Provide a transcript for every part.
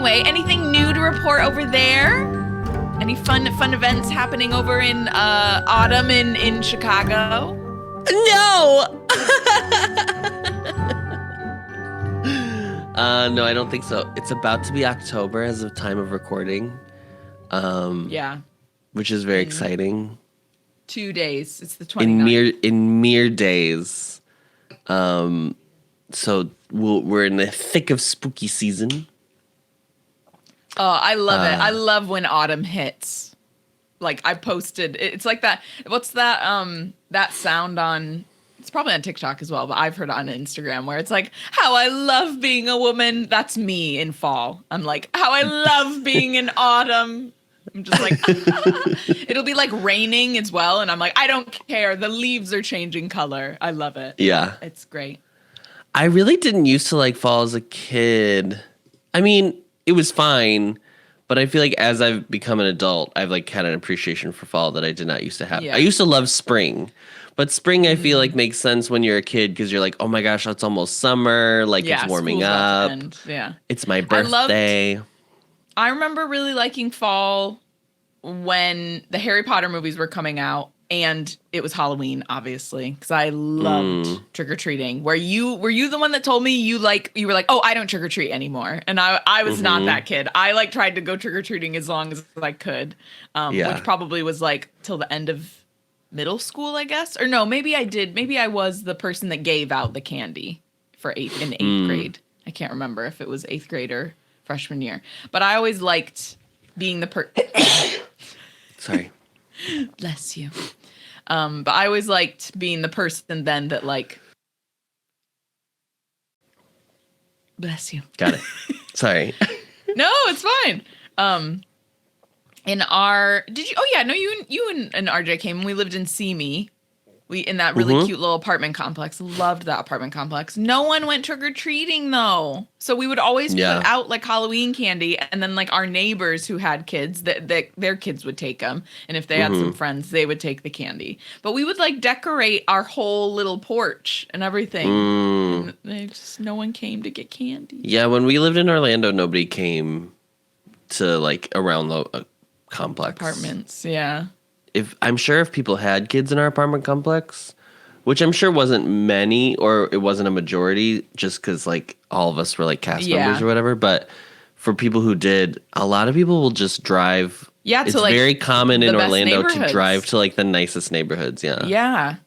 Anyway, anything new to report over there? Any fun events happening over in autumn in Chicago? No. No, I don't think so. It's about to be October as of time of recording. Yeah. Which is very exciting. 2 days. It's the 29th. In mere days. So we're in the thick of spooky season. Oh, I love it. I love when autumn hits. Like I posted, it's like that. What's that? That sound on. It's probably on TikTok as well, but I've heard it on Instagram where it's like, how I love being a woman. That's me in fall. I'm like, how I love being in autumn. I'm just like, it'll be like raining as well. And I'm like, I don't care. The leaves are changing color. I love it. Yeah. It's great. I really didn't used to like fall as a kid. I mean, it was fine, but I feel like as I've become an adult, I've like had an appreciation for fall that I did not used to have. Yeah. I used to love spring, but spring I feel like makes sense when you're a kid because you're like, oh my gosh, it's almost summer. Like it's warming up. Yeah. It's my birthday. I remember really liking fall when the Harry Potter movies were coming out. And it was Halloween, obviously, because I loved trick-or-treating. Were you the one that told me you were like, oh, I don't trick-or-treat anymore? And I was not that kid. I like tried to go trick-or-treating as long as I could, which probably was like till the end of middle school, I guess. Or no, maybe I did. Maybe I was the person that gave out the candy in eighth grade. I can't remember if it was 8th grade or freshman year. But I always liked being the Sorry. Bless you. But I always liked being the person then that like, bless you. Got it. Sorry. No, it's fine. You and RJ came and we lived in Simi. We in that really cute little apartment complex. Loved that apartment complex. No one went trick-or-treating though. So we would always put out like Halloween candy, and then like our neighbors who had kids, that their kids would take them. And if they had some friends, they would take the candy. But we would like decorate our whole little porch and everything. And no one came to get candy. Yeah, when we lived in Orlando, nobody came to like around the complex. Apartments, yeah. I'm sure if people had kids in our apartment complex, which I'm sure wasn't many or it wasn't a majority just because like all of us were like cast members or whatever. But for people who did, a lot of people will just drive. Yeah, it's like very common in Orlando to drive to like the nicest neighborhoods. Yeah. Yeah.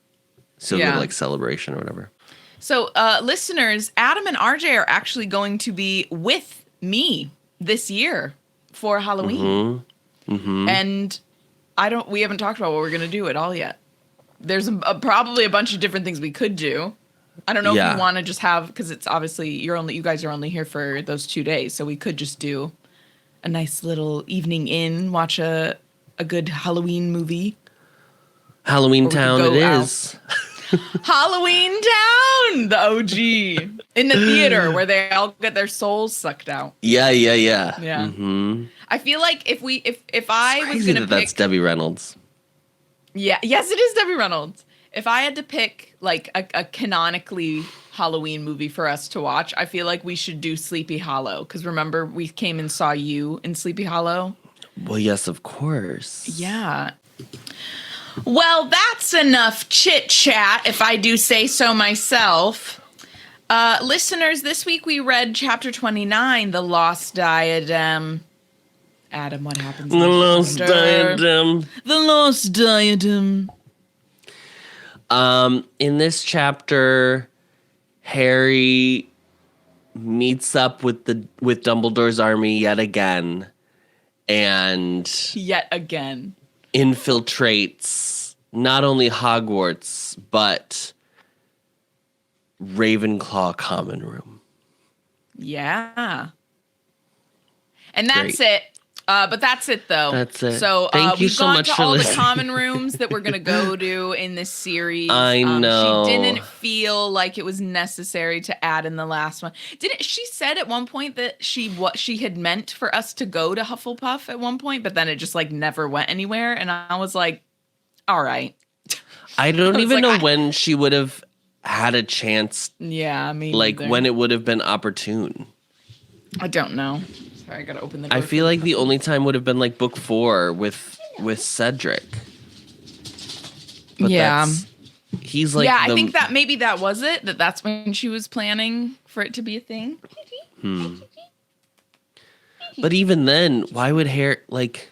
So good like celebration or whatever. So listeners, Adam and RJ are actually going to be with me this year for Halloween. And we haven't talked about what we're going to do at all yet. There's probably a bunch of different things we could do. I don't know if you want to just have, because it's obviously you guys are only here for those 2 days. So we could just do a nice little evening in, watch a good Halloween movie. Halloween Town it is. Halloween Town, the OG. In the theater where they all get their souls sucked out. Yeah. I feel like if I was gonna pick, that's Debbie Reynolds. Yeah, yes, it is Debbie Reynolds. If I had to pick like a canonically Halloween movie for us to watch, I feel like we should do Sleepy Hollow. Because remember, we came and saw you in Sleepy Hollow. Well, yes, of course. Yeah. Well, that's enough chit chat, if I do say so myself. Listeners, this week we read chapter 29, The Lost Diadem. Adam, what happens? The Lost Diadem. The Lost Diadem. In this chapter, Harry meets up with Dumbledore's army yet again, and infiltrates not only Hogwarts but Ravenclaw common room. Yeah, and that's it. But that's it, though. That's it. So Thank you we've so gone much to for all listening. the common rooms that we're going to go to in this series. I know. She didn't feel like it was necessary to add in the last one. Didn't she said at one point that what she had meant for us to go to Hufflepuff at one point, but then it just like never went anywhere. And I was like, all right. I don't even know when she would have had a chance. Yeah, I mean, like when it would have been opportune. I don't know. Sorry, I gotta open the door. I feel like the only time would have been like book 4 with Cedric. But he's like I think that maybe that was it. That's when she was planning for it to be a thing. But even then, why would Harry like?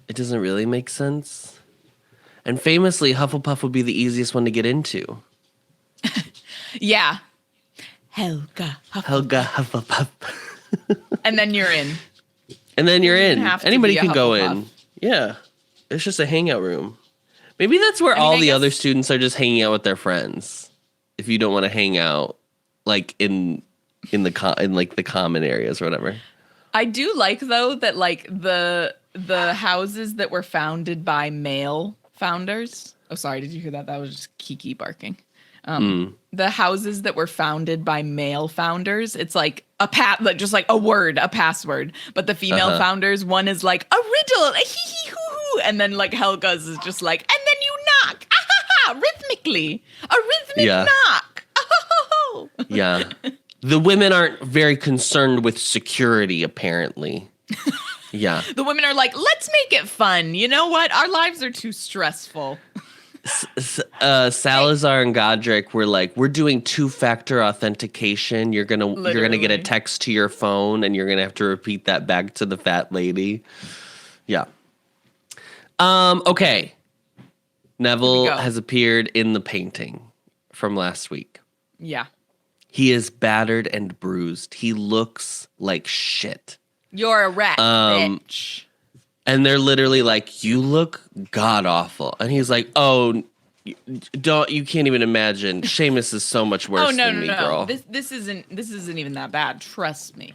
It doesn't really make sense. And famously, Hufflepuff would be the easiest one to get into. Yeah. Helga Hufflepuff. And then you're in. And then you're in. Anybody can go Hufflepuff. in. Yeah. It's just a hangout room. Maybe that's where all the other students are just hanging out with their friends. If you don't want to hang out like in the common areas or whatever. I do like though that like the houses that were founded by male founders. Oh, sorry, did you hear that? That was just Kiki barking. The houses that were founded by male founders, it's like just like a word, a password. But the female founders, one is like a riddle, a hee hee hoo hoo, and then like Helga's is just like, and then you knock, ah, ha, ha, rhythmically, a rhythmic knock. Oh, yeah. The women aren't very concerned with security, apparently. Yeah. The women are like, let's make it fun. You know what? Our lives are too stressful. Salazar and Godric were like, we're doing 2-factor authentication. You're gonna get a text to your phone, and you're gonna have to repeat that back to the fat lady. Yeah. Okay. Neville has appeared in the painting from last week. Yeah. He is battered and bruised. He looks like shit. You're a rat, bitch. And they're literally like, you look god awful. And he's like, oh, you can't even imagine. Seamus is so much worse than me, girl. This isn't even that bad. Trust me.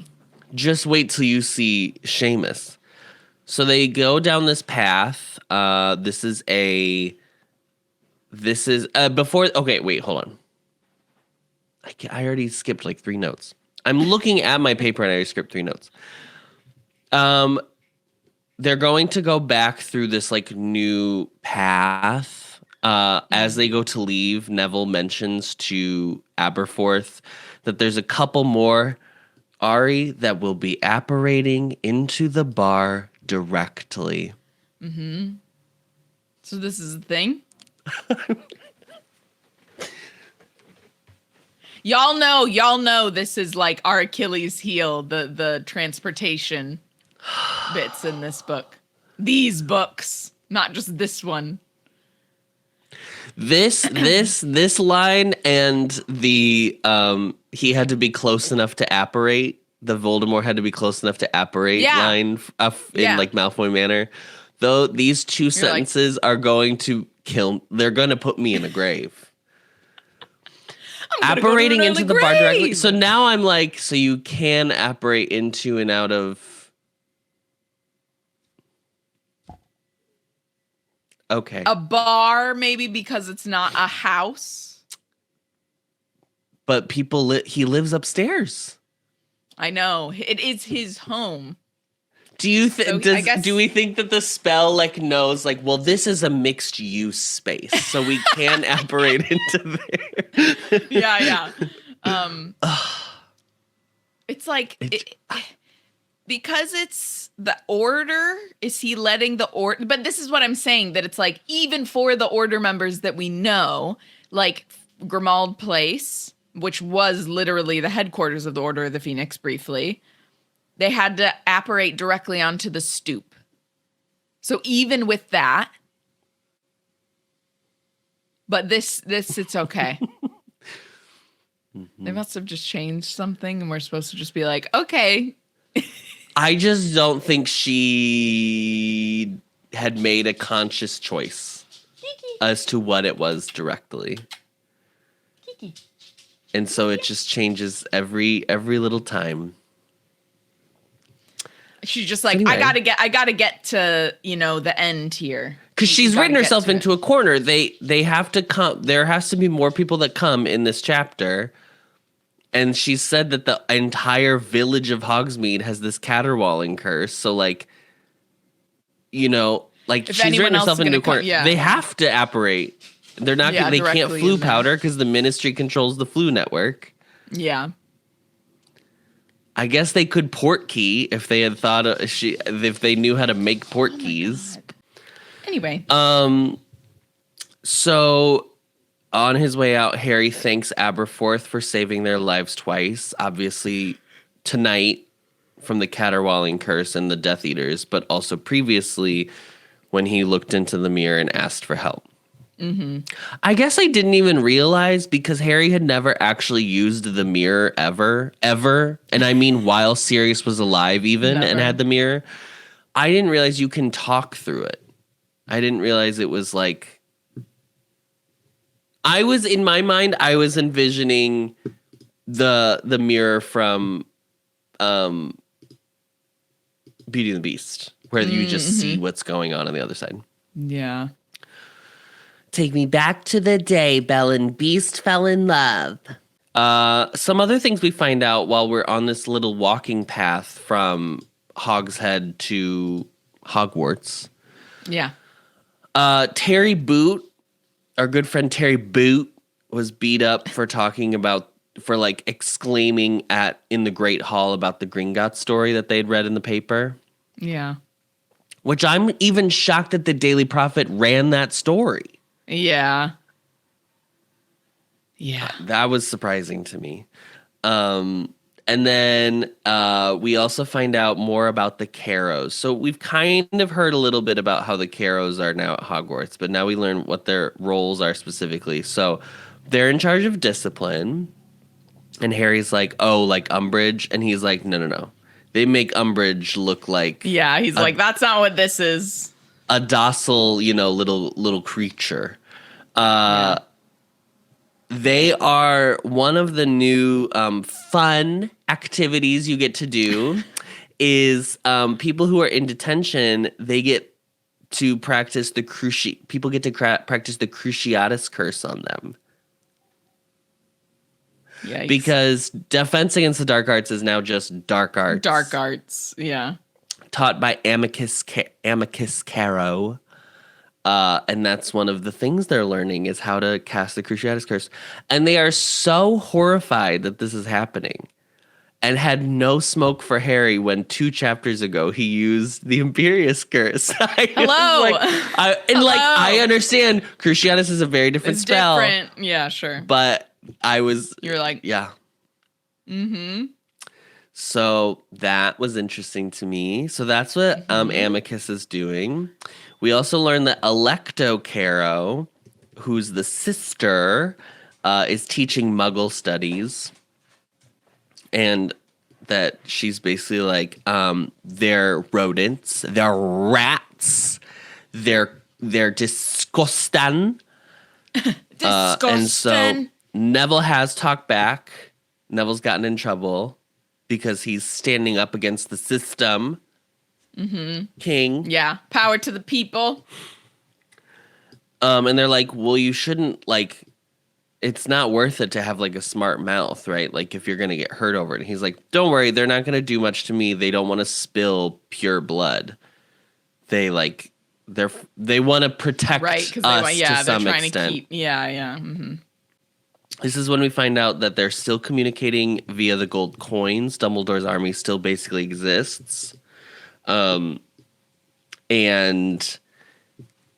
Just wait till you see Seamus. So they go down this path. This is before. Okay, wait, hold on. I already skipped like 3 notes. I'm looking at my paper and I already skipped 3 notes. They're going to go back through this like new path. As they go to leave, Neville mentions to Aberforth that there's a couple more Ari that will be apparating into the bar directly. Mm-hmm. So this is the thing? Y'all know this is like our Achilles heel, the transportation bits in this book. These books, not just this one. This line and the he had to be close enough to apparate. The Voldemort had to be close enough to apparate line in like Malfoy manner. Though these 2 sentences are going to kill. They're going to put me in a grave. Apparating into the bar directly. So now I'm like, so you can apparate into and out of. Okay. A bar, maybe because it's not a house. But he lives upstairs. I know. It is his home. Do you do we think that the spell like knows like, well, this is a mixed use space, so we can apparate into there? Yeah. It's like because it's the order. Is he letting the order? But this is what I'm saying, that it's like even for the order members that we know, like Grimmauld Place, which was literally the headquarters of the Order of the Phoenix briefly. They had to apparate directly onto the stoop. So even with that, but this it's okay. They must have just changed something and we're supposed to just be like, okay. I just don't think she had made a conscious choice as to what it was directly. Kiki. And so it just changes every little time. She's just like, anyway. I gotta get to, the end here. Because she's written herself into a corner. They have to come. There has to be more people that come in this chapter. And she said that the entire village of Hogsmeade has this caterwauling curse. So like, she's written herself into a corner. They have to apparate. They're not. They can't flu powder because the Ministry controls the flu network. Yeah. I guess they could port key if they had thought if they knew how to make port keys. God. Anyway. So on his way out, Harry thanks Aberforth for saving their lives twice. Obviously, tonight from the caterwauling curse and the Death Eaters, but also previously when he looked into the mirror and asked for help. Mm-hmm. I guess I didn't even realize because Harry had never actually used the mirror ever. And I mean, while Sirius was alive even and had the mirror, I didn't realize you can talk through it. I didn't realize it was like, in my mind, I was envisioning the mirror from Beauty and the Beast, where you just see what's going on the other side. Yeah. Take me back to the day Belle and Beast fell in love. Some other things we find out while we're on this little walking path from Hogshead to Hogwarts. Yeah. Terry Boot, our good friend Terry Boot, was beat up for exclaiming in the Great Hall about the Gringotts story that they'd read in the paper. Yeah. Which I'm even shocked that the Daily Prophet ran that story. Yeah. Yeah. That was surprising to me. And then we also find out more about the Carrows. So we've kind of heard a little bit about how the Carrows are now at Hogwarts, but now we learn what their roles are specifically. So they're in charge of discipline. And Harry's like, oh, like Umbridge? And he's like, no. They make Umbridge look like... Yeah, he's like, that's not what this is. A docile, little creature. They are one of the new fun activities you get to do is people who are in detention, they get to practice people get to practice the Cruciatus Curse on them. Yikes. Because Defense Against the Dark Arts is now just Dark Arts. Dark Arts, yeah. Taught by Amicus Caro. And that's one of the things they're learning is how to cast the Cruciatus Curse. And they are so horrified that this is happening and had no smoke for Harry when 2 chapters ago he used the Imperius Curse. Hello! I understand Cruciatus is a very different spell. Different. Yeah, sure. But you're like... Yeah. Mm-hmm. So that was interesting to me. So that's what Amicus is doing. We also learned that Electo Caro, who's the sister, is teaching Muggle studies. And that she's basically like, they're rodents, they're rats, they're disgusting. And so Neville has talked back. Neville's gotten in trouble because he's standing up against the system. Mm-hmm. King. Yeah. Power to the people. And they're like, well, you shouldn't, it's not worth it to have, a smart mouth, right? Like, if you're going to get hurt over it. And he's like, don't worry, they're not going to do much to me. They don't want to spill pure blood. They want to protect us to some extent. Yeah. Mm-hmm. This is when we find out that they're still communicating via the gold coins. Dumbledore's army still basically exists. And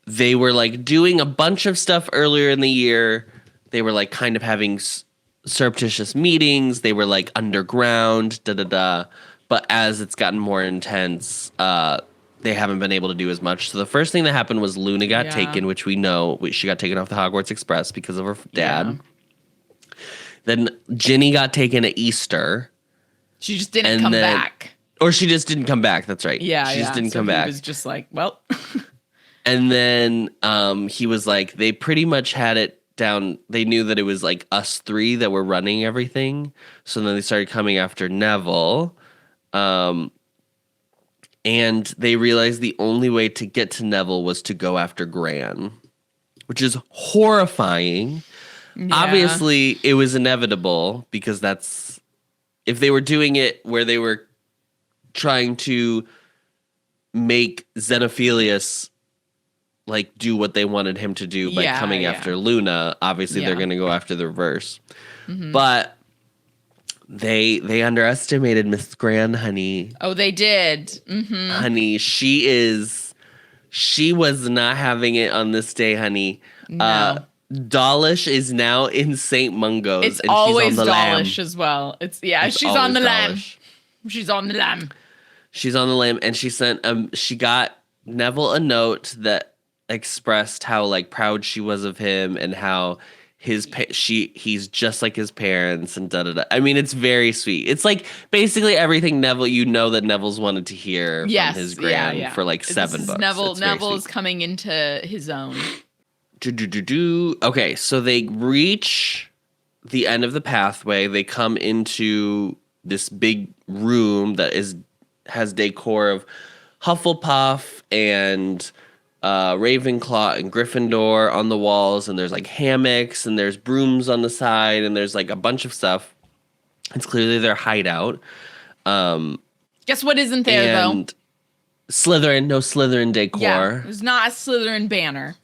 they were doing a bunch of stuff earlier in the year. They were kind of having surreptitious meetings. They were underground, But as it's gotten more intense, they haven't been able to do as much. So the first thing that happened was Luna got taken, which we know she got taken off the Hogwarts Express because of her dad. Yeah. Then Ginny got taken at Easter. She just didn't come back. Or she just didn't come back. That's right. Yeah, she just didn't come back. He was just like, well. And then he was like, they pretty much had it down. They knew that it was us 3 that were running everything. So then they started coming after Neville. And they realized the only way to get to Neville was to go after Gran, which is horrifying. Yeah. Obviously, it was inevitable because if they were doing it where they were trying to make Xenophilius do what they wanted him to do by coming after Luna, obviously they're going to go after the reverse. Mm-hmm. But They underestimated Miss Gran, honey. Oh, they did. Mm-hmm. Honey, she was not having it on this day, honey. No. Dawlish is now in St. Mungo's. It's and always she's on the Dawlish lamb. as well. It's she's on the lamb. Dawlish. She's on the lamb. She's on the lamb, and she got Neville a note that expressed how like proud she was of him and how he's just like his parents and da da da. I mean, it's very sweet. It's like basically everything that Neville's wanted to hear from his gran for like $7. Neville is coming into his own. Okay, so they reach the end of the pathway. They come into this big room that has decor of Hufflepuff and Ravenclaw and Gryffindor on the walls, and there's like hammocks and there's brooms on the side and there's like a bunch of stuff. It's clearly their hideout. Guess what isn't there though? Slytherin, no Slytherin decor. Yeah, there's not a Slytherin banner.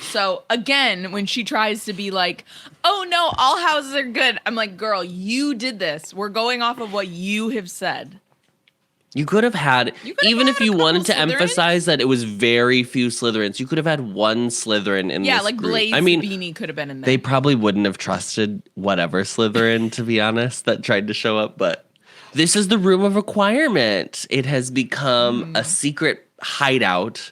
So again, when she tries to be like, "Oh no, all houses are good," I'm like, "Girl, you did this. We're going off of what you have said." You could have had, even if you wanted to emphasize that it was very few Slytherins, you could have had one Slytherin in this like group. Blaze Beanie could have been in there. They probably wouldn't have trusted whatever Slytherin, to be honest, that tried to show up. But this is the Room of Requirement. It has become a secret hideout.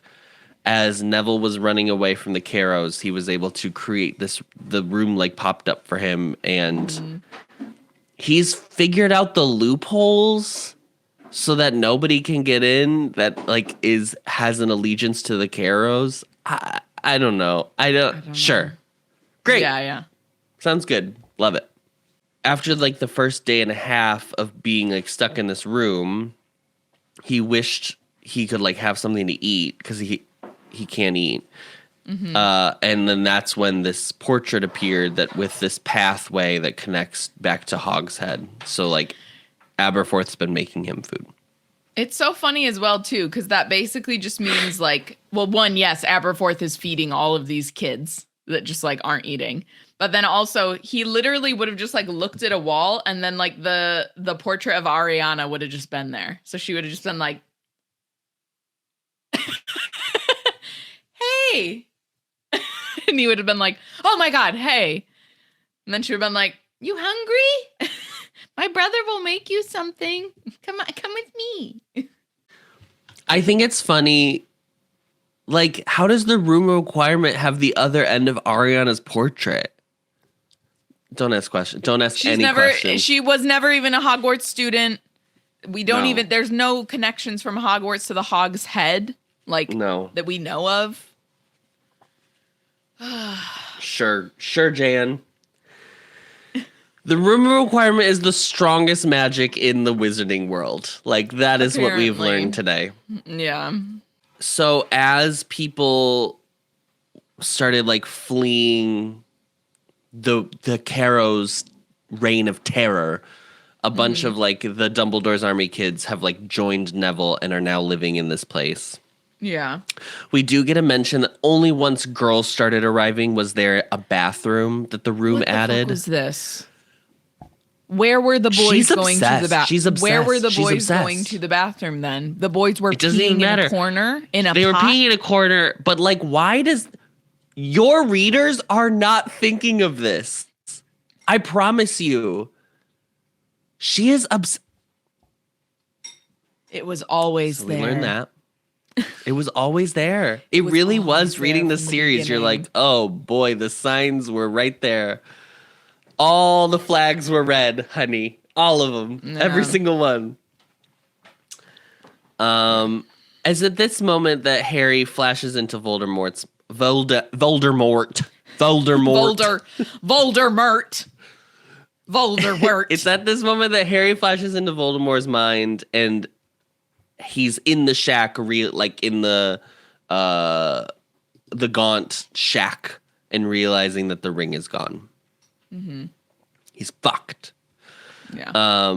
As Neville was running away from the Carrows, he was able to create the room like popped up for him, and he's figured out the loopholes so that nobody can get in that like has an allegiance to the Carrows. I don't know. I don't sure. Know. Great. Yeah. Sounds good. Love it. After like the first day and a half of being like stuck in this room, he wished he could like have something to eat because he can't eat. Mm-hmm. And then that's when this portrait appeared that with this pathway that connects back to Hogshead. So like Aberforth's been making him food. It's so funny as well too, because that basically just means like, well, one, yes, Aberforth is feeding all of these kids that just like aren't eating. But then also he literally would have just like looked at a wall and then like the portrait of Ariana would have just been there. So she would have just been like, hey. And he would have been like, oh my God, hey. And then she would have been like, you hungry? My brother will make you something. Come with me. I think it's funny. Like, how does the Room of Requirement have the other end of Ariana's portrait? Don't ask questions. Don't ask questions. She was never even a Hogwarts student. There's no connections from Hogwarts to the Hog's Head. That we know of. Sure, Jan. The Room of Requirement is the strongest magic in the wizarding world. Like, that is what we've learned today. Yeah. So as people started like fleeing the Carrows' reign of terror, a bunch of like the Dumbledore's army kids have like joined Neville and are now living in this place. Yeah. We do get a mention that only once girls started arriving was there a bathroom that the room added. What was this? Where were the boys going to the bathroom? She's obsessed. Where were the boys going to the bathroom then? The boys were peeing in a corner They were peeing in a corner, but like, why does your readers are not thinking of this? I promise you. She is It was always there. We learned that. It was always there. It really was reading the series. You're like, oh boy, the signs were right there. All the flags were red, honey. All of them. Yeah. Every single one. As at this moment that Harry flashes into Voldemort. It's at this moment that Harry flashes into Voldemort's mind, and he's in the shack, in the Gaunt shack, and realizing that the ring is gone. Mm-hmm. He's fucked. Yeah.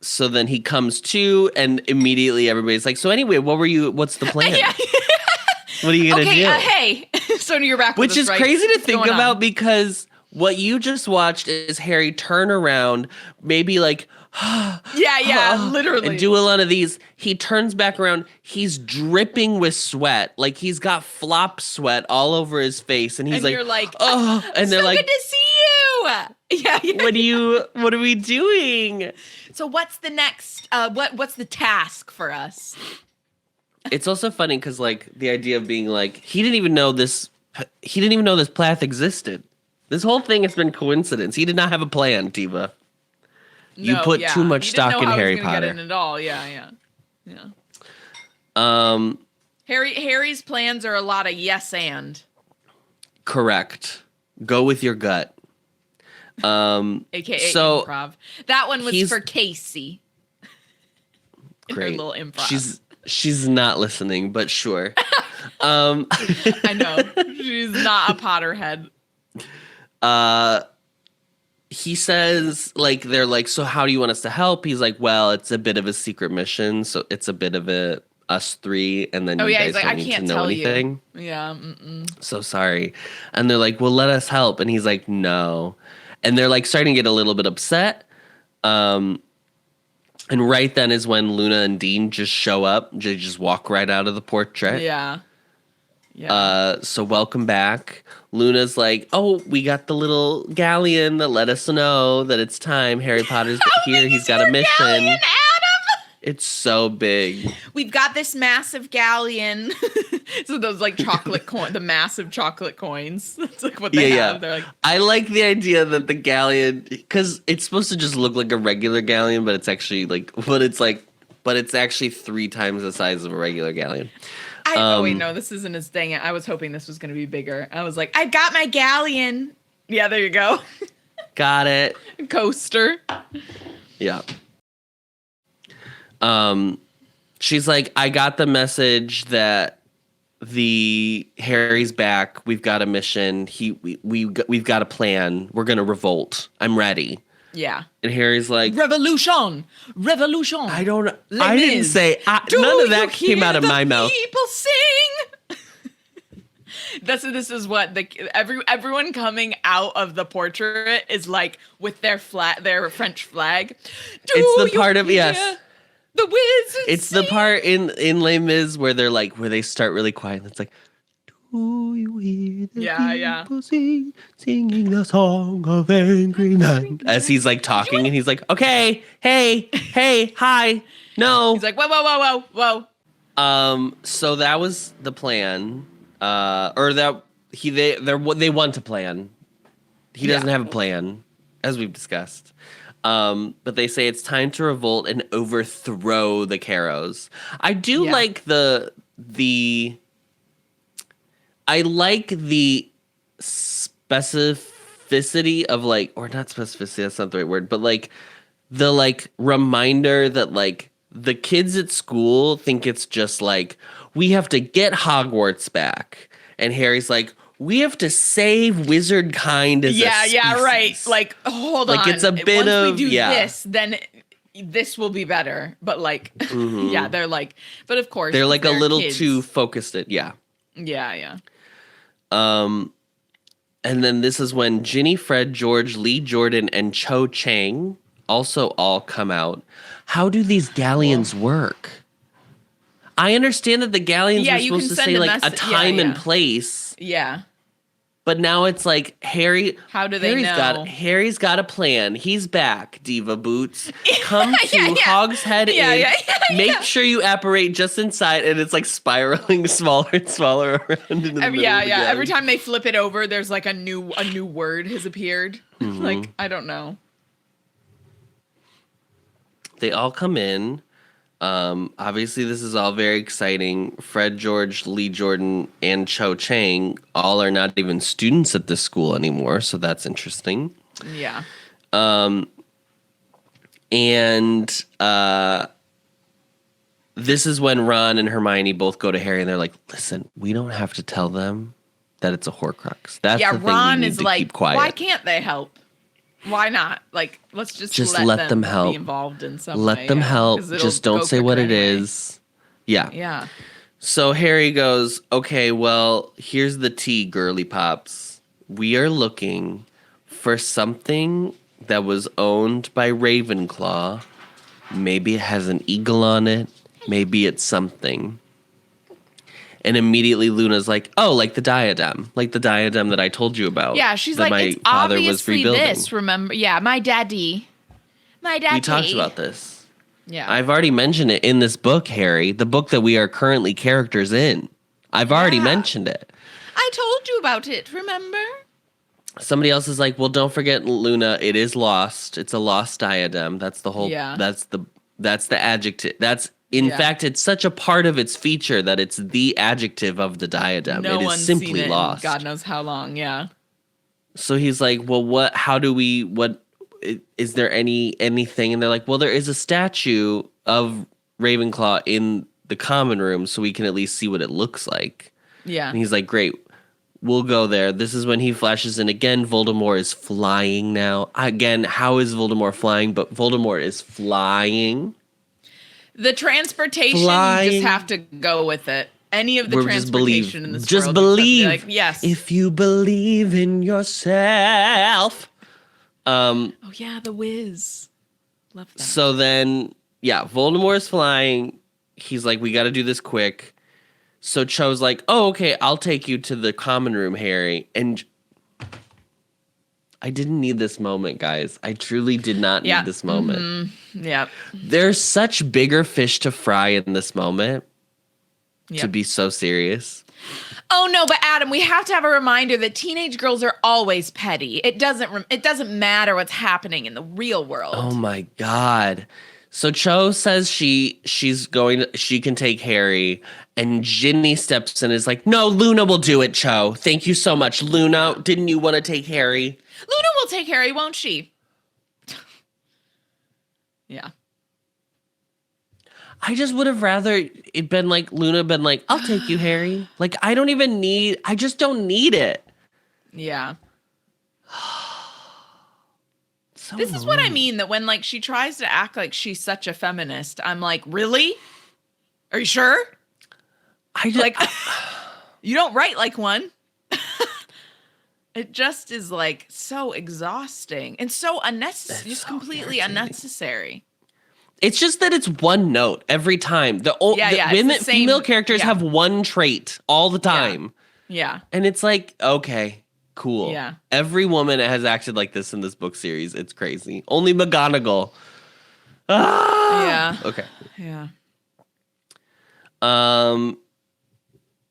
So then he comes to, and immediately everybody's like, so anyway, what's the plan? Yeah. What are you going to do? Hey. So you're back with Which is crazy to think about because What you just watched is Harry turn around, maybe like, literally. and do a lot of these. He turns back around. He's dripping with sweat. Like he's got flop sweat all over his face. And he's you're like, oh, and they're so like, good to see you. What are we doing? So what's the next, what's the task for us? It's also funny because like the idea of being like, he didn't even know this path existed. This whole thing has been coincidence. He did not have a plan, Diva. You put too much stock in Harry Potter. Get in at all. Yeah. Harry's plans are a lot of yes and. Correct. Go with your gut. AKA improv. That one was for Casey. Great. Her little improv. She's not listening, but sure. I know. She's not a Potterhead. He says, like, they're like, so how do you want us to help? He's like, well, it's a bit of a secret mission, so it's a bit of us three, and then you guys don't need to know anything. Yeah. So sorry. And they're like, well, let us help. And he's like, no. And they're like starting to get a little bit upset. And right then is when Luna and Dean just show up. They just walk right out of the portrait. Yeah. So welcome back. Luna's like, oh, we got the little galleon that let us know that it's time. Harry Potter's here. He's got a mission. Galleon, Adam? It's so big. We've got this massive galleon. So those like chocolate the massive chocolate coins. That's like what they have. They're like, I like the idea that the galleon, because it's supposed to just look like a regular galleon, but it's actually but it's actually 3 times the size of a regular galleon. Oh wait, no, this isn't as dang it. I was hoping this was going to be bigger. I was like, I got my galleon. Yeah, there you go. Got it. Coaster. Yeah. She's like, I got the message that Harry's back. We've got a mission. We've got a plan. We're gonna revolt. I'm ready. Yeah. And Harry's like, revolution. I don't know. I didn't say. None of that came out of my mouth. People sing. This is what everyone coming out of the portrait is like with their French flag. It's the part of yes. The wizards. It's the part in Les Mis where they're like where they start really quiet. And it's like, do you hear the people singing the song of angry night? As he's like talking and he's like, okay, hey, hi, no. He's like, whoa. So that was the plan. Or that they want to plan. He doesn't have a plan, as we've discussed. But they say it's time to revolt and overthrow the Carrows. I do like I like the specificity of like, or not specificity, that's not the right word, but like the like reminder that like the kids at school think it's just like, we have to get Hogwarts back. And Harry's like, we have to save wizard kind as a species. Right. Like, hold on. Like it's a bit Once we do this, then this will be better. But like, they're like, but of course. They're like a little too focused. Yeah. And then this is when Ginny, Fred, George, Lee Jordan, and Cho Chang also all come out. How do these galleons work? I understand that the galleons are supposed to say like a time and place. Yeah. But now it's like Harry. How do they know? Harry's got a plan. He's back, Diva Boots. Come to Hogshead Inn. Make sure you apparate just inside, and it's like spiraling smaller and smaller around in the middle. Every time they flip it over, there's like a new word has appeared. Mm-hmm. Like, I don't know. They all come in. Obviously, this is all very exciting. Fred, George, Lee Jordan, and Cho Chang all are not even students at this school anymore, so that's interesting. Yeah. And this is when Ron and Hermione both go to Harry, and they're like, listen, we don't have to tell them that it's a Horcrux. That's the thing Ron we need is to like, keep quiet. why can't they help? Why not? Like, let's just let them help. Be involved in some way. Let them help. Just don't say what it is. Yeah. Yeah. So Harry goes, okay, well, here's the tea, girly pops. We are looking for something that was owned by Ravenclaw. Maybe it has an eagle on it. Maybe it's something. And immediately Luna's like, oh, like the diadem. Like the diadem that I told you about. Yeah, she's that like, my it's father was obviously rebuilding. this, remember? Yeah, my daddy. My daddy. We talked about this. Yeah. I've already mentioned it in this book, Harry. The book that we are currently characters in. I've already mentioned it. I told you about it, remember? Somebody else is like, well, don't forget, Luna, it is lost. It's a lost diadem. That's the whole, that's the adjective. In fact, it's such a part of its feature that it's the adjective of the diadem. No it is one's simply seen it lost. In God knows how long, yeah. So he's like, well, is there anything? And they're like, well, there is a statue of Ravenclaw in the common room, so we can at least see what it looks like. Yeah. And he's like, great, we'll go there. This is when he flashes in again. Voldemort is flying now. Again, how is Voldemort flying? But Voldemort is flying. The transportation, you just have to go with it. Any of the transportation in this just world. Believe. Like, yes. If you believe in yourself. Oh, yeah, the whiz. Love that. So then, Voldemort is flying. He's like, we got to do this quick. So Cho's like, oh, okay, I'll take you to the common room, Harry. And I didn't need this moment, guys. I truly did not need this moment. Mm-hmm. Yeah. There's such bigger fish to fry in this moment to be so serious. Oh, no, but Adam, we have to have a reminder that teenage girls are always petty. It doesn't matter what's happening in the real world. Oh, my God. So Cho says she can take Harry, and Ginny steps in and is like, no, Luna will do it, Cho. Thank you so much. Luna, didn't you want to take Harry? Luna will take Harry, won't she? Yeah. I just would have rather it been like Luna been like, I'll take you, Harry. Like, I just don't need it. Yeah. So this is what I mean, that when like she tries to act like she's such a feminist, I'm like, really? Are you sure? You don't write like one. It just is like so exhausting and so unnecessary, just so completely unnecessary. It's just that it's one note every time. The female characters have one trait all the time. Yeah. And it's like, okay, cool. Yeah. Every woman has acted like this in this book series. It's crazy. Only McGonagall. Ah! Yeah. Okay. Yeah.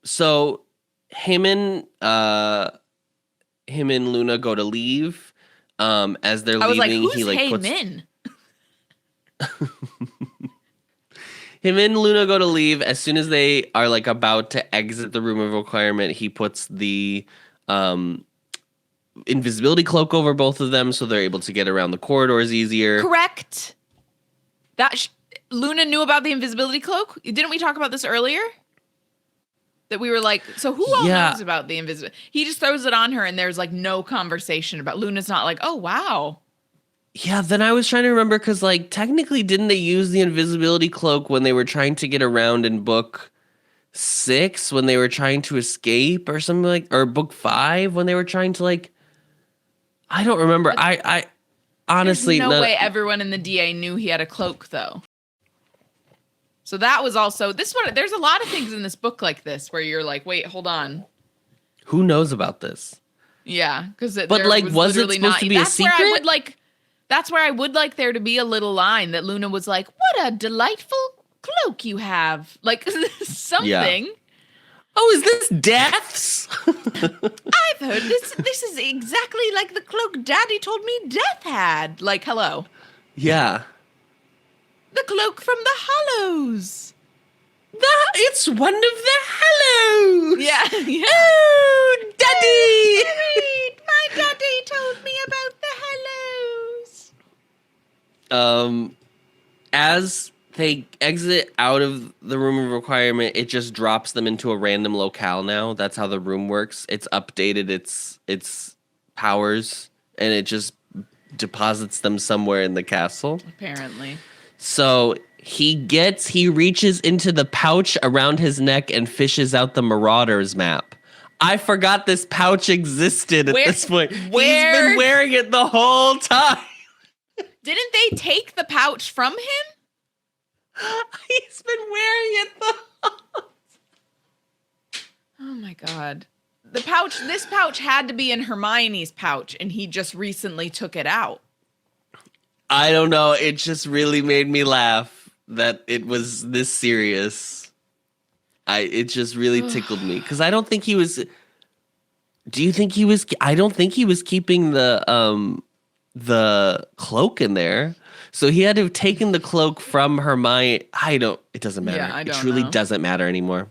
So him and Luna go to leave. As they're leaving, he like puts Min? Him and Luna go to leave. As soon as they are like about to exit the room of requirement, he puts the invisibility cloak over both of them, so they're able to get around the corridors easier. Correct. Luna knew about the invisibility cloak. Didn't we talk about this earlier? That we were like, so who all knows about the invisibility? He just throws it on her, and there's like no conversation about. Luna's not like, oh wow. Yeah, then I was trying to remember because, like, technically, didn't they use the invisibility cloak when they were trying to get around in book 6 when they were trying to escape or something or book 5 when they were trying to like? I don't remember. I honestly, there's no way everyone in the DA knew he had a cloak though. So that was also this one. There's a lot of things in this book like this where you're like, wait, hold on. Who knows about this? Yeah, because but like, was it supposed to be a secret? That's where I would like there to be a little line that Luna was like, what a delightful cloak you have. Like, something. Yeah. Oh, is this Death's? I've heard this is exactly like the cloak Daddy told me Death had. Like, hello. Yeah. The cloak from the Hollows. It's one of the Hollows. Yeah. Oh, Daddy. My daddy told me about the Hollows. As they exit out of the room of requirement, it just drops them into a random locale now. That's how the room works. It's updated its powers, and it just deposits them somewhere in the castle. Apparently. So he reaches into the pouch around his neck and fishes out the Marauders map. I forgot this pouch existed at this point. He's where- been wearing it the whole time. Didn't they take the pouch from him? He's been wearing it the Oh my god. This pouch had to be in Hermione's pouch, and he just recently took it out. I don't know. It just really made me laugh that it was this serious. It just really tickled me because I don't think he was. Do you think he was? I don't think he was keeping the cloak in there. So he had to have taken the cloak from Hermione. It doesn't matter. Yeah, I don't it truly know. doesn't matter anymore.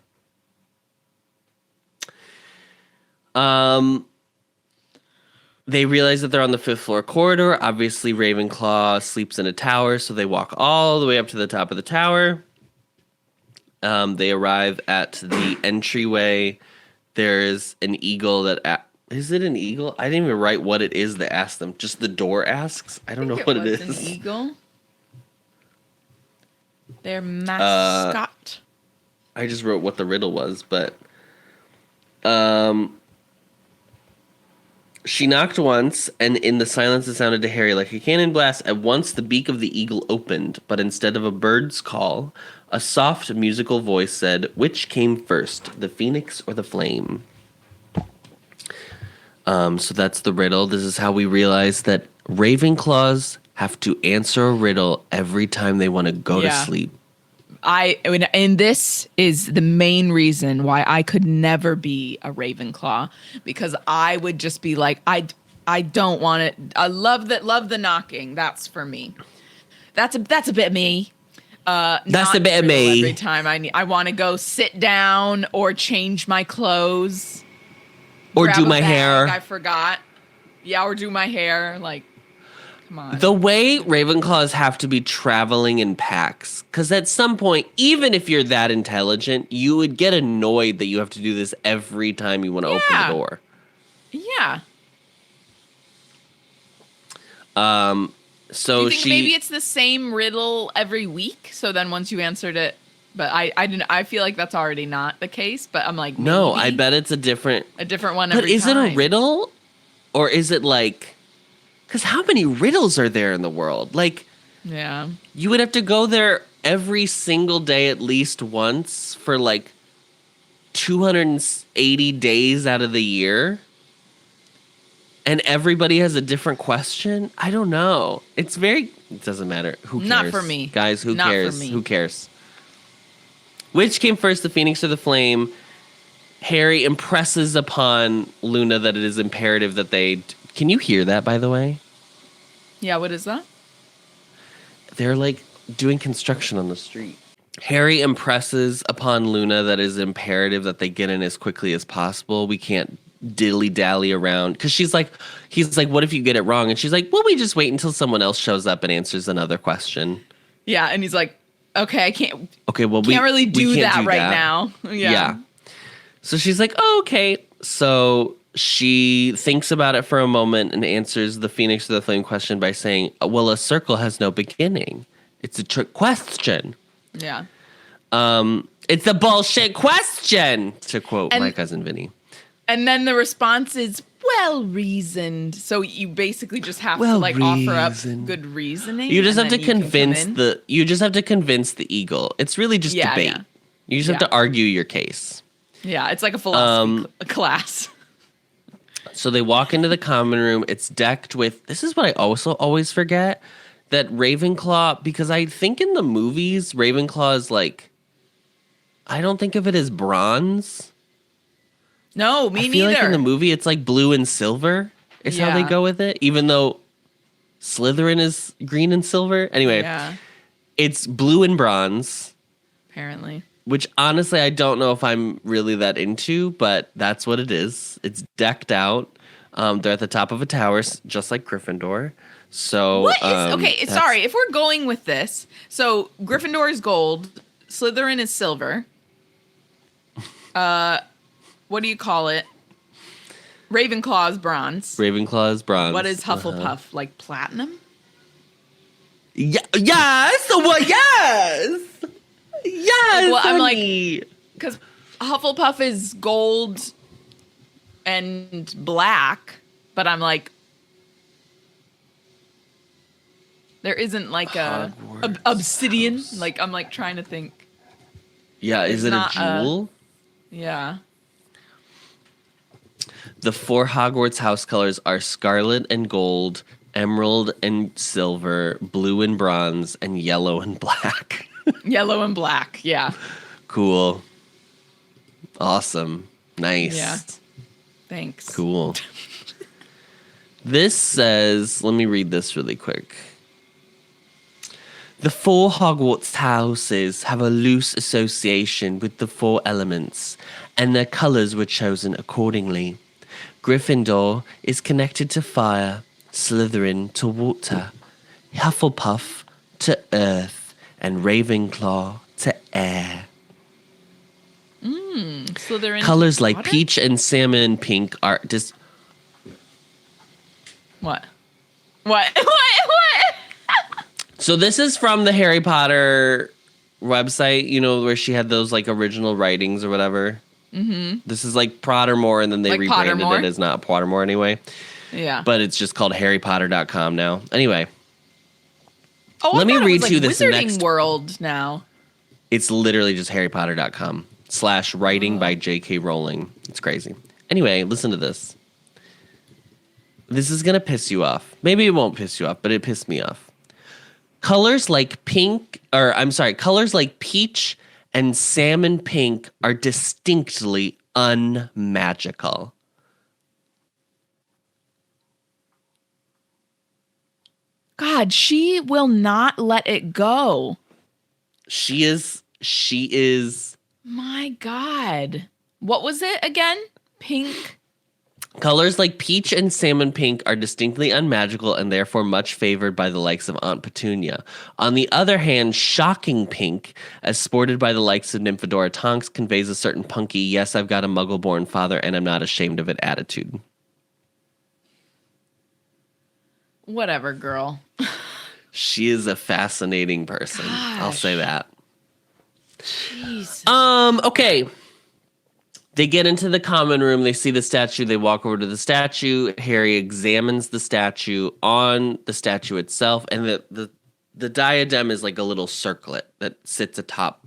They realize that they're on the 5th floor corridor. Obviously, Ravenclaw sleeps in a tower, so they walk all the way up to the top of the tower. They arrive at the entryway. There's an eagle that... Is it an eagle? I didn't even write what it is that asked them. Just the door asks? I don't know what it is. An eagle. Their mascot. I just wrote what the riddle was, but... She knocked once, and in the silence it sounded to Harry like a cannon blast. At once the beak of the eagle opened, but instead of a bird's call, a soft musical voice said, "Which came first, the phoenix or the flame?" So that's the riddle. This is how we realize that Ravenclaws have to answer a riddle every time they want to go to sleep. And this is the main reason why I could never be a Ravenclaw, because I would just be like, I don't want it. I love the knocking. That's for me. That's a bit me. That's a bit of me. Every time I want to go sit down or change my clothes or grab do a my bag hair. I forgot. Yeah, or do my hair. Like, come on. The way Ravenclaws have to be traveling in packs, because at some point, even if you're that intelligent, you would get annoyed that you have to do this every time you want to open the door. Yeah. So you think maybe it's the same riddle every week? So then once you answered it, but I feel like that's already not the case. But I'm like, no, I bet it's a different one every time. But is it a riddle, or is it like? Because how many riddles are there in the world? Like, yeah, you would have to go there every single day at least once for like 280 days out of the year. And everybody has a different question? I don't know. It doesn't matter. Who cares? Not for me. Guys, who Not cares? for me. Who cares? Which came first, the phoenix or the flame? Harry impresses upon Luna that it is imperative that they... Can you hear that, by the way? Yeah, what is that? They're like doing construction on the street. Harry impresses upon Luna that it is imperative that they get in as quickly as possible. We can't dilly-dally around. Because he's like, what if you get it wrong? And she's like, well, we just wait until someone else shows up and answers another question. Yeah, and he's like, okay, I can't... Okay, well, we can't really do can't that do right that. now. Yeah. So she's like, oh, okay. So she thinks about it for a moment and answers the phoenix or the flame question by saying, well, a circle has no beginning. It's a trick question. Yeah. It's a bullshit question, to quote my cousin Vinny. And then the response is well reasoned. So you basically just have to offer up good reasoning. You just have to convince the eagle. It's really just debate. Yeah. You just have to argue your case. Yeah, it's like a philosophy class. So they walk into the common room. It's decked with, this is what I also always forget, that Ravenclaw, because I think in the movies, Ravenclaw is like, I don't think of it as bronze. No, me neither. I feel like in the movie, it's like blue and silver is how they go with it, even though Slytherin is green and silver. Anyway, it's blue and bronze. Apparently. Which, honestly, I don't know if I'm really that into, but that's what it is. It's decked out. They're at the top of a tower, just like Gryffindor. So, okay, sorry. If we're going with this, so Gryffindor is gold, Slytherin is silver. What do you call it? Ravenclaw is bronze. Ravenclaw is bronze. What is Hufflepuff? Like platinum? Yes! What? Yes! Yes! Well, I'm like, because Hufflepuff is gold, and black, but I'm like, there isn't like a obsidian. House. Like I'm like trying to think. Yeah, is it a jewel? Yeah. The 4 Hogwarts house colors are scarlet and gold, emerald and silver, blue and bronze, and yellow and black. Yellow and black. Yeah. Cool. Awesome. Nice. Yeah. Thanks. Cool. This says, let me read this really quick. The 4 Hogwarts houses have a loose association with the 4 elements, and their colors were chosen accordingly. Gryffindor is connected to fire, Slytherin to water, Hufflepuff to earth, and Ravenclaw to air. Slytherin. Colors like water? peach and salmon and pink are What? What? So this is from the Harry Potter website, you know, where she had those like original writings or whatever. Mm-hmm. This is like Pottermore, and then they like rebranded Pottermore? it as not Pottermore anyway. Yeah. But it's just called HarryPotter.com now. Anyway. Oh, let me read to you this Wizarding next. World now. It's literally just HarryPotter.com/writing by J.K. Rowling. It's crazy. Anyway, listen to this. This is going to piss you off. Maybe it won't piss you off, but it pissed me off. Colors like peach and salmon pink are distinctly unmagical. God, she will not let it go. She is. My God. What was it again? Pink. Colors like peach and salmon pink are distinctly unmagical and therefore much favored by the likes of Aunt Petunia. On the other hand, shocking pink, as sported by the likes of Nymphadora Tonks, conveys a certain punky, yes, I've got a muggle-born father and I'm not ashamed of it attitude. Whatever, girl. She is a fascinating person. Gosh. I'll say that. Jesus. Okay. They get into the common room. They see the statue. They walk over to the statue. Harry examines the statue on the statue itself. And the diadem is like a little circlet that sits atop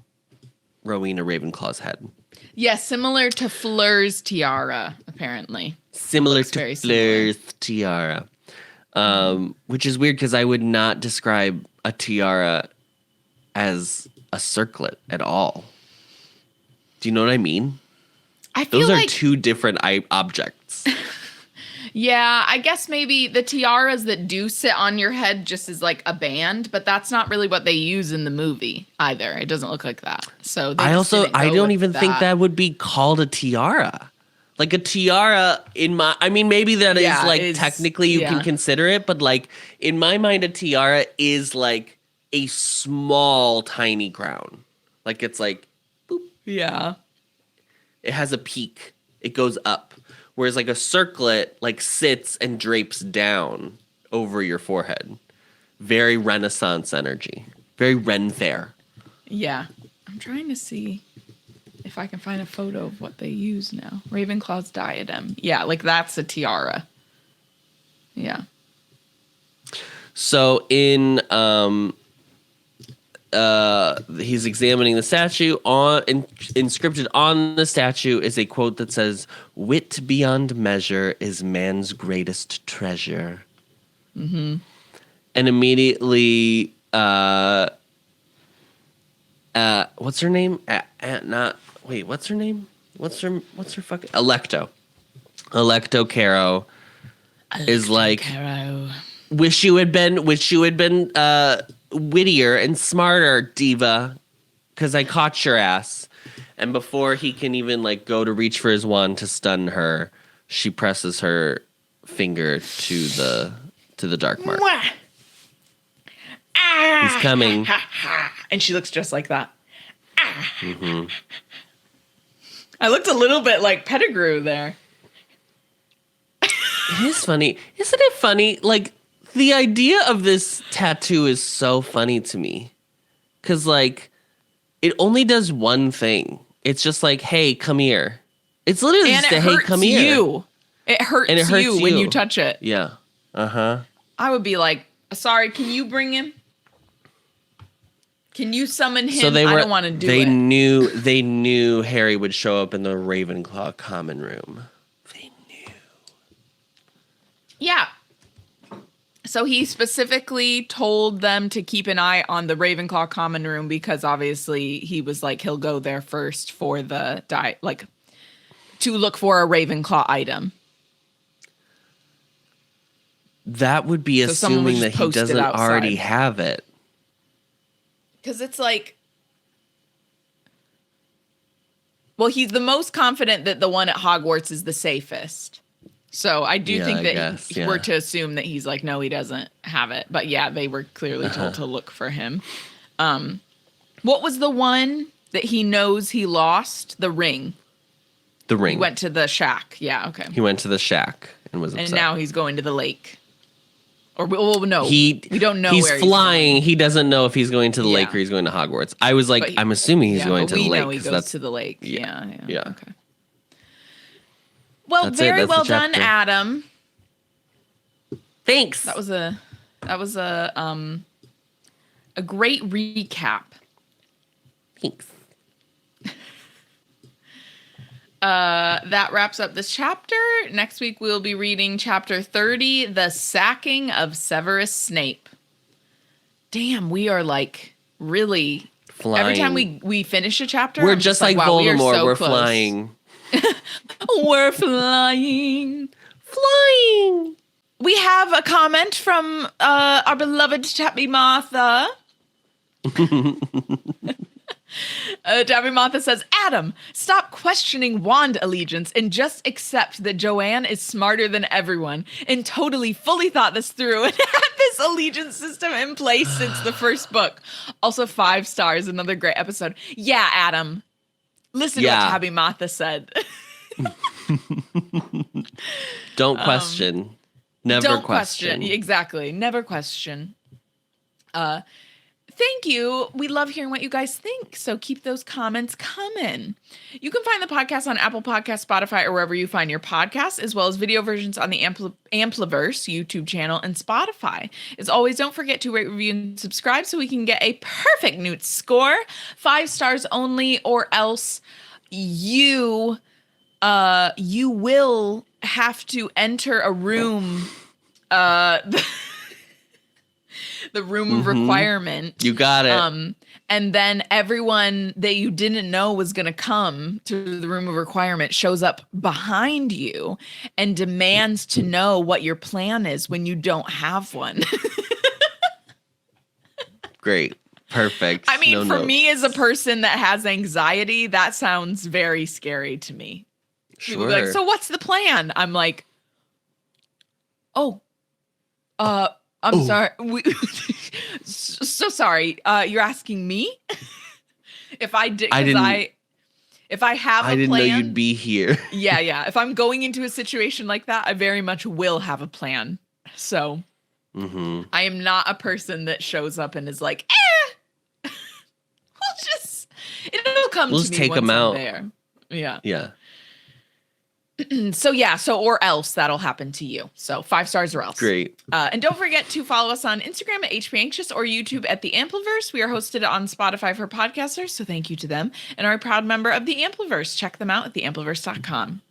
Rowena Ravenclaw's head. Yeah, similar to Fleur's tiara, apparently. Similar to Fleur's tiara. Which is weird because I would not describe a tiara as a circlet at all. Do you know what I mean? I feel those are like, two different objects. Yeah, I guess maybe the tiaras that do sit on your head just as like a band, but that's not really what they use in the movie either. It doesn't look like that. So I don't even think that would be called a tiara. Like a tiara maybe that is like technically you can consider it, but like in my mind a tiara is like a small tiny crown. Like it's like boop. Yeah. It has a peak. It goes up. Whereas like a circlet like sits and drapes down over your forehead. Very Renaissance energy. Very Ren Fair. Yeah. I'm trying to see if I can find a photo of what they use now. Ravenclaw's diadem. Yeah, like that's a tiara. Yeah. So in he's examining the statue. Inscripted on the statue is a quote that says, "Wit beyond measure is man's greatest treasure." Mm-hmm. And immediately, what's her name? What's her name? What's her fucking Electo Caro is like, Caro. Wish you had been wittier and smarter, diva, because I caught your ass. And before he can even like go to reach for his wand to stun her, she presses her finger to the dark mark. He's coming. And she looks just like that. Mm-hmm. I looked a little bit like Pettigrew there. It is funny. Isn't it funny? Like, the idea of this tattoo is so funny to me. Because, like, it only does one thing. It's just like, hey, come here. It's literally and just it a, hey, hurts come here. you. It hurts, And it hurts you when you touch it. Yeah. Uh-huh. I would be like, sorry, can you bring him? Can you summon him? So I don't want to do they it. They knew Harry would show up in the Ravenclaw common room. They knew. Yeah. So he specifically told them to keep an eye on the Ravenclaw common room because obviously he was like, he'll go there first for the to look for a Ravenclaw item. That would be assuming that he doesn't already have it. Because it's like, well, he's the most confident that the one at Hogwarts is the safest. So I do think that we're to assume that he's like, no, he doesn't have it. But yeah, they were clearly told to look for him. What was the one that he knows he lost? The ring. The ring. He went to the shack. Yeah, okay. He went to the shack and was upset. And now he's going to the lake. Or, well, no. We don't know he's where flying. He's going. He doesn't know if he's going to the lake or he's going to Hogwarts. I was like, I'm assuming he's going to the lake. We know he goes to the lake. Yeah. Okay. Well, very well done, Adam. Thanks. That was a great recap. Thanks. That wraps up this chapter. Next week we'll be reading chapter 30, The Sacking of Severus Snape. Damn, we are like really flying. Every time we finish a chapter, we're just like wow, Voldemort. We're close. Flying. We're flying. Flying. We have a comment from our beloved Tabby Martha. Tabby Martha says, Adam, stop questioning wand allegiance and just accept that Joanne is smarter than everyone and totally fully thought this through and had this allegiance system in place since the first book. Also 5 stars, another great episode. Yeah, Adam. Listen to what Tabby Martha said. Don't question. Never question. Exactly. Never question. Thank you. We love hearing what you guys think. So keep those comments coming. You can find the podcast on Apple Podcasts, Spotify, or wherever you find your podcasts, as well as video versions on the Ampliverse YouTube channel and Spotify. As always, don't forget to rate, review, and subscribe so we can get a perfect Newt score. 5 stars only, or else you will have to enter a room. The room of requirement. You got it. And then everyone that you didn't know was going to come to the room of requirement shows up behind you and demands to know what your plan is when you don't have one. Great. Perfect. I mean, for me as a person that has anxiety, that sounds very scary to me. Sure. Like, so what's the plan? I'm like, I'm sorry. So sorry. You're asking me if I did. If I have a plan. I didn't know you'd be here. Yeah. If I'm going into a situation like that, I very much will have a plan. So I am not a person that shows up and is like, it'll come to me. We'll just take once them I'm out. There. Yeah. Yeah. So or else that'll happen to you. So 5 stars or else. Great. And don't forget to follow us on Instagram at HP Anxious or YouTube at The Ampliverse. We are hosted on Spotify for podcasters, so thank you to them, and are a proud member of The Ampliverse. Check them out at theampliverse.com.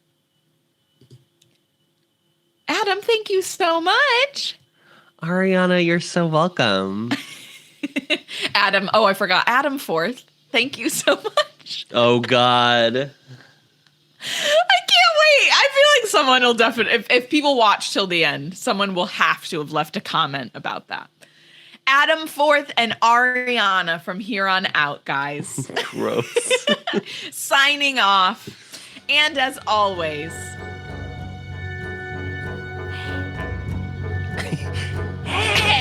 Adam, thank you so much. Ariana, you're so welcome. Adam, I forgot. Adam Forth, thank you so much. Oh, God. I can't wait. I feel like someone will definitely, if people watch till the end, someone will have to have left a comment about that. Adam Forth and Ariana from here on out, guys. Gross. Signing off. And as always. Hey.